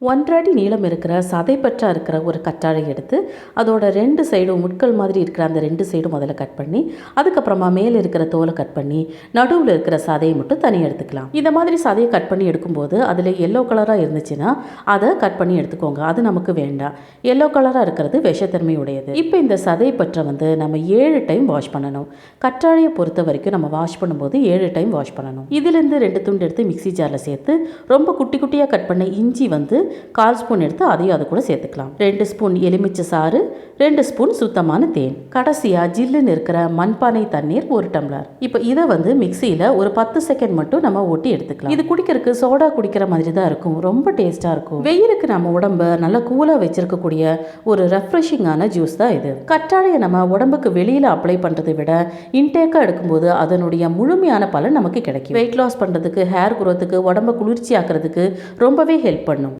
1 அடி நீளம் இருக்கிற சதைப்பற்றா இருக்கிற ஒரு கற்றாழை எடுத்து அதோட 2 சைடும் முட்கள் மாதிரி இருக்கிற அந்த 2 சைடும் முதல்ல கட் பண்ணி அதுக்கப்புறமா மேலே இருக்கிற தோலை கட் பண்ணி நடுவில் இருக்கிற சதையை மட்டும் தனியாக எடுத்துக்கலாம். இந்த மாதிரி சதையை கட் பண்ணி எடுக்கும்போது அதில் எல்லோ கலராக இருந்துச்சுன்னா அதை கட் பண்ணி எடுத்துக்கோங்க. அது நமக்கு வேண்டாம். எல்லோ கலராக இருக்கிறது விஷத்தன்மை உடையது. இப்போ இந்த சதை பற்றை நம்ம 7 டைம் வாஷ் பண்ணணும். கற்றாழையை பொறுத்த வரைக்கும் நம்ம வாஷ் பண்ணும்போது 7 டைம் வாஷ் பண்ணணும். இதிலிருந்து 2 துண்டு எடுத்து மிக்சி ஜாரில் சேர்த்து ரொம்ப குட்டி குட்டியாக கட் பண்ண இஞ்சி 1/4 ஸ்பூன் எடுத்து அதையும் அது கூட சேர்த்துக்கலாம். 2 ஸ்பூன் எலுமிச்சை சாறு, 2 ஸ்பூன் சுத்தமான தேன், கடைசியா ஜில்லுன்னு இருக்கிற மண்பானை தண்ணீர் 1 டம்ளர். இப்போ இதை மிக்சியில் ஒரு 10 செகண்ட் மட்டும் நம்ம ஓட்டி எடுத்துக்கலாம். இது குடிக்கிறதுக்கு சோடா குடிக்கிற மாதிரி தான் இருக்கும். ரொம்ப டேஸ்டா இருக்கும். வெயிலுக்கு நம்ம உடம்ப நல்லா கூலா வச்சிருக்கக்கூடிய ஒரு ரெஃப்ரெஷிங்கான ஜூஸ் தான் இது. கற்றாழையை நம்ம உடம்புக்கு வெளியில அப்ளை பண்றதை விட இன்டேக்கா எடுக்கும்போது அதனுடைய முழுமையான பலன் நமக்கு கிடைக்கும். வெயிட் லாஸ் பண்றதுக்கு, ஹேர் குரோத்துக்கு, உடம்ப குளிர்ச்சி ஆக்கிறதுக்கு ரொம்பவே ஹெல்ப் பண்ணும்.